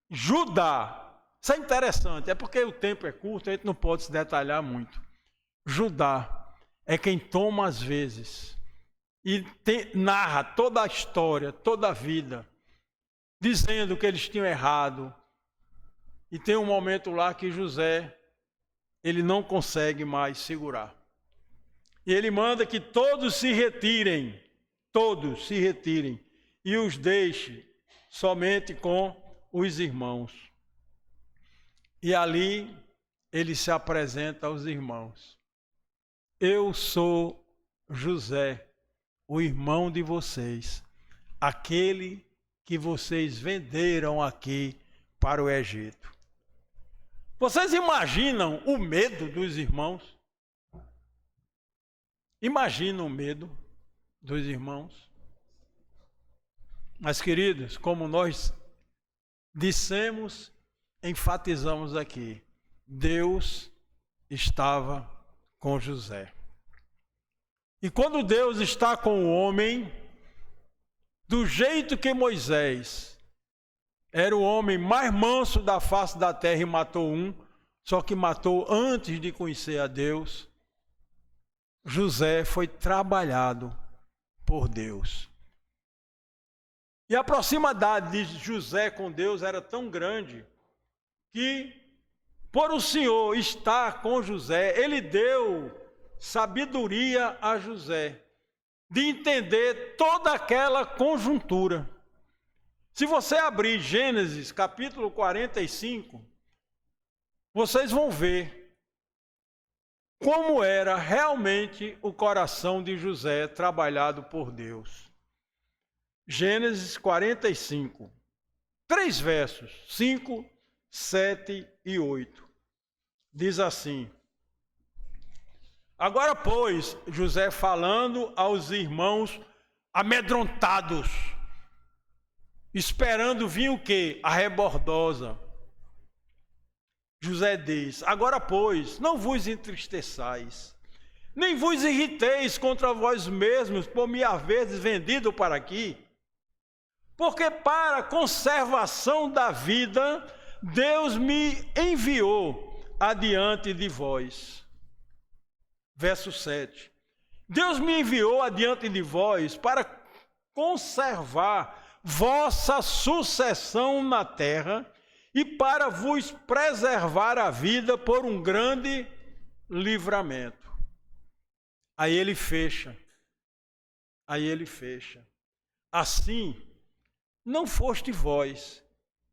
Judá, isso é interessante, é porque o tempo é curto, a gente não pode se detalhar muito. Judá é quem toma as vezes e narra toda a história, toda a vida, dizendo que eles tinham errado. E tem um momento lá que José, ele não consegue mais segurar. E ele manda que todos se retirem, e os deixe somente com os irmãos. E ali ele se apresenta aos irmãos. Eu sou José, o irmão de vocês, aquele que vocês venderam aqui para o Egito. Vocês imaginam o medo dos irmãos? Imaginam o medo dos irmãos? Mas, queridos, como nós dissemos, enfatizamos aqui, Deus estava com José. E quando Deus está com o homem, do jeito que Moisés era o homem mais manso da face da terra e matou um, só que matou antes de conhecer a Deus, José foi trabalhado por Deus. E a proximidade de José com Deus era tão grande que, por o Senhor estar com José, ele deu sabedoria a José de entender toda aquela conjuntura. Se você abrir Gênesis capítulo 45, vocês vão ver como era realmente o coração de José trabalhado por Deus. Gênesis 45, 3 versos, 5, 7 e 8. Diz assim: agora, pois, José falando aos irmãos amedrontados, esperando vir o quê? A rebordosa. José diz: agora, pois, não vos entristeçais, nem vos irriteis contra vós mesmos por me haverdes vendido para aqui, porque para a conservação da vida Deus me enviou adiante de vós. Verso 7. Deus me enviou adiante de vós para conservar vossa sucessão na terra e para vos preservar a vida por um grande livramento. Aí ele fecha. Assim, não foste vós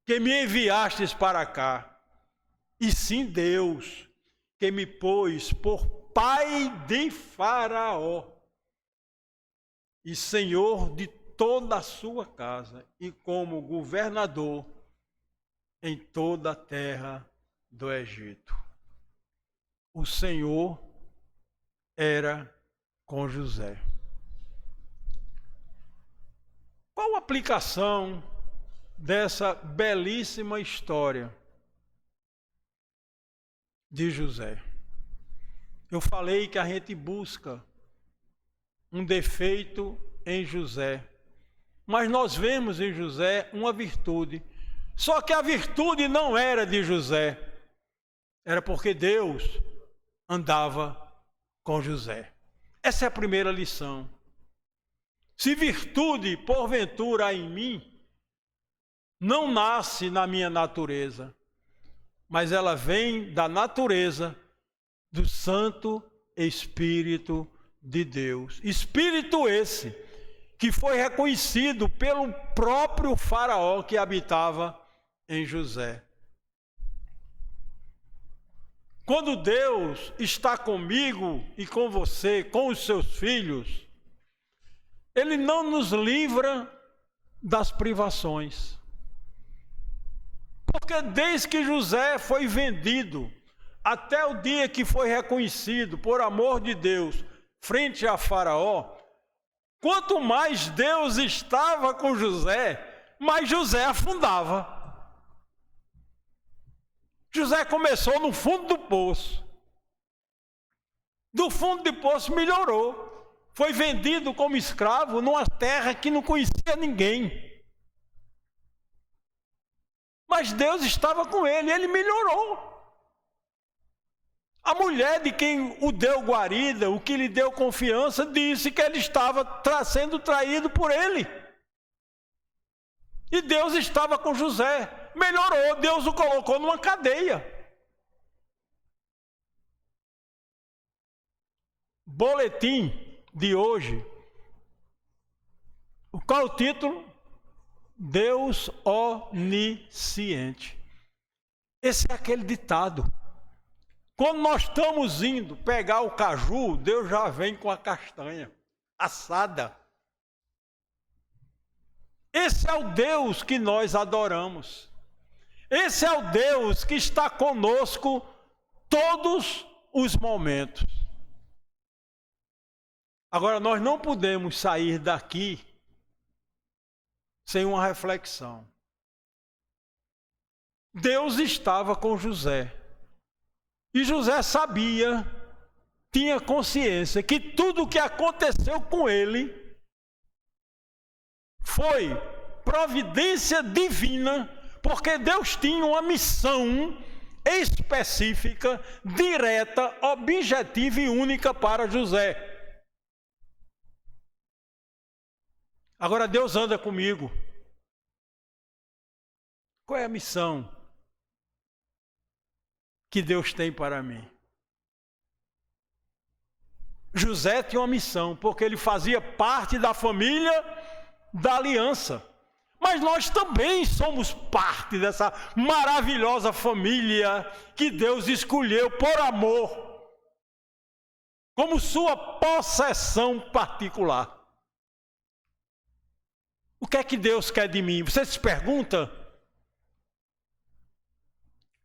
que me enviastes para cá, e sim Deus que me pôs por pai de Faraó e senhor de toda a sua casa e como governador em toda a terra do Egito. O Senhor era com José. Qual a aplicação dessa belíssima história de José? Eu falei que a gente busca um defeito em José, mas nós vemos em José uma virtude. Só que a virtude não era de José, era porque Deus andava com José. Essa é a primeira lição. Se virtude, porventura, há em mim, não nasce na minha natureza, mas ela vem da natureza do Santo Espírito de Deus. Espírito esse que foi reconhecido pelo próprio Faraó que habitava em José. Quando Deus está comigo e com você, com os seus filhos, Ele não nos livra das privações. Porque desde que José foi vendido, até o dia que foi reconhecido por amor de Deus frente a Faraó, quanto mais Deus estava com José, mas José afundava. José começou no fundo do poço. Do fundo do poço melhorou. Foi vendido como escravo numa terra que não conhecia ninguém. Mas Deus estava com ele, ele melhorou. A mulher de quem o deu guarida, o que lhe deu confiança, disse que ele estava sendo traído por ele. E Deus estava com José. Melhorou, Deus o colocou numa cadeia. Boletim de hoje. Qual o título? Deus onisciente. Esse é aquele ditado. Quando nós estamos indo pegar o caju, Deus já vem com a castanha assada. Esse é o Deus que nós adoramos. Esse é o Deus que está conosco todos os momentos. Agora, nós não podemos sair daqui sem uma reflexão. Deus estava com José. E José sabia, tinha consciência que tudo o que aconteceu com ele foi providência divina, porque Deus tinha uma missão específica, direta, objetiva e única para José. Agora Deus anda comigo. Qual é a missão que Deus tem para mim? José tinha uma missão, porque ele fazia parte da família da aliança. Mas nós também somos parte dessa maravilhosa família que Deus escolheu por amor, como sua possessão particular. O que é que Deus quer de mim? Você se pergunta?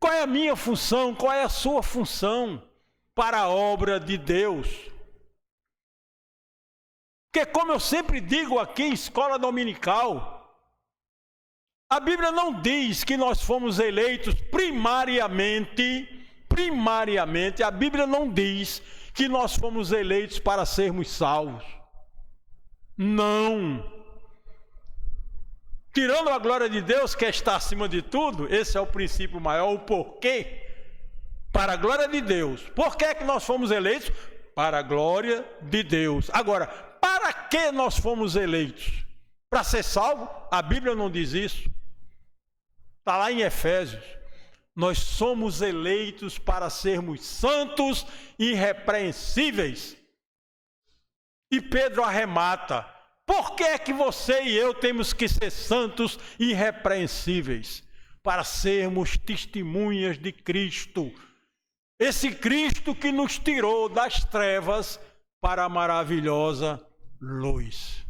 Qual é a minha função? Qual é a sua função para a obra de Deus? Porque, como eu sempre digo aqui em escola dominical, a Bíblia não diz que nós fomos eleitos primariamente, a Bíblia não diz que nós fomos eleitos para sermos salvos. Não. Tirando a glória de Deus, que está acima de tudo, esse é o princípio maior, o porquê. Para a glória de Deus. Por que é que nós fomos eleitos? Para a glória de Deus. Agora, para que nós fomos eleitos? Para ser salvo? A Bíblia não diz isso. Está lá em Efésios. Nós somos eleitos para sermos santos e irrepreensíveis. E Pedro arremata. Por que é que você e eu temos que ser santos e irrepreensíveis? Para sermos testemunhas de Cristo. Esse Cristo que nos tirou das trevas para a maravilhosa luz.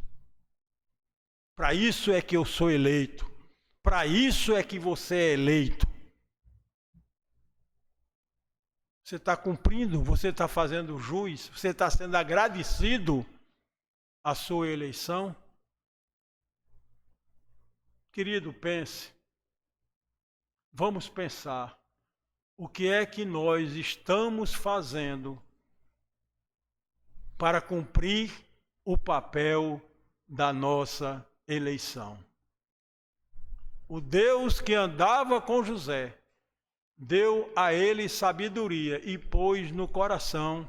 Para isso é que eu sou eleito. Para isso é que você é eleito. Você está cumprindo, você está fazendo jus, você está sendo agradecido à sua eleição? Querido, pense. Vamos pensar. O que é que nós estamos fazendo para cumprir o papel da nossa eleição? O Deus que andava com José deu a ele sabedoria e pôs no coração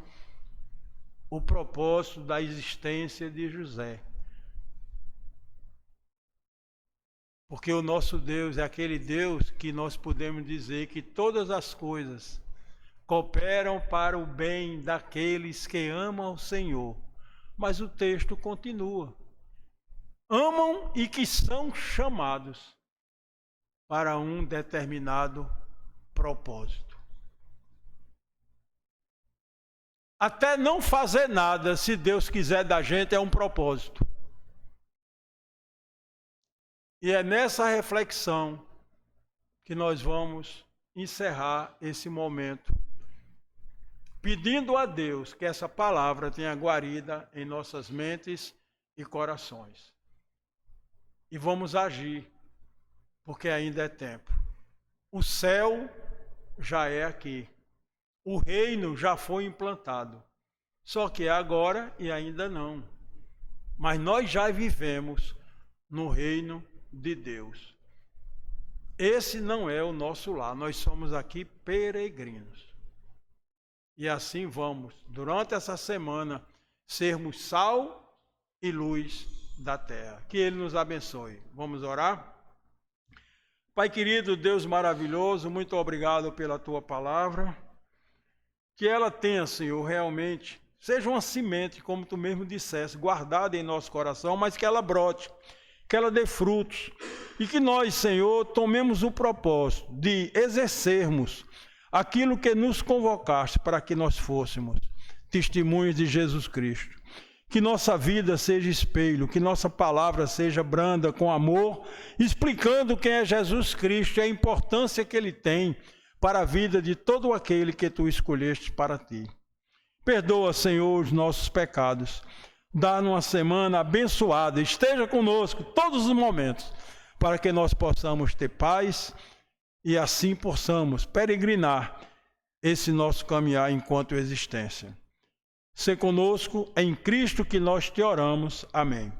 o propósito da existência de José. Porque o nosso Deus é aquele Deus que nós podemos dizer que todas as coisas cooperam para o bem daqueles que amam o Senhor. Mas o texto continua. Amam e que são chamados para um determinado propósito. Até não fazer nada, se Deus quiser da gente, é um propósito. E é nessa reflexão que nós vamos encerrar esse momento, pedindo a Deus que essa palavra tenha guarida em nossas mentes e corações. E vamos agir porque ainda é tempo. O céu já é aqui. O reino já foi implantado. Só que é agora e ainda não. Mas nós já vivemos no reino de Deus. Esse não é o nosso lar. Nós somos aqui peregrinos. E assim vamos, durante essa semana, sermos sal e luz da terra. Que Ele nos abençoe. Vamos orar? Pai querido, Deus maravilhoso, muito obrigado pela Tua palavra. Que ela tenha, Senhor, realmente, seja uma semente, como Tu mesmo disseste, guardada em nosso coração, mas que ela brote, que ela dê frutos. E que nós, Senhor, tomemos o propósito de exercermos aquilo que nos convocaste para que nós fôssemos testemunhos de Jesus Cristo. Que nossa vida seja espelho, que nossa palavra seja branda, com amor, explicando quem é Jesus Cristo e a importância que Ele tem para a vida de todo aquele que Tu escolheste para Ti. Perdoa, Senhor, os nossos pecados. Dá-nos uma semana abençoada. Esteja conosco todos os momentos, para que nós possamos ter paz e assim possamos peregrinar esse nosso caminhar enquanto existência. Sê conosco, em Cristo que nós te oramos. Amém.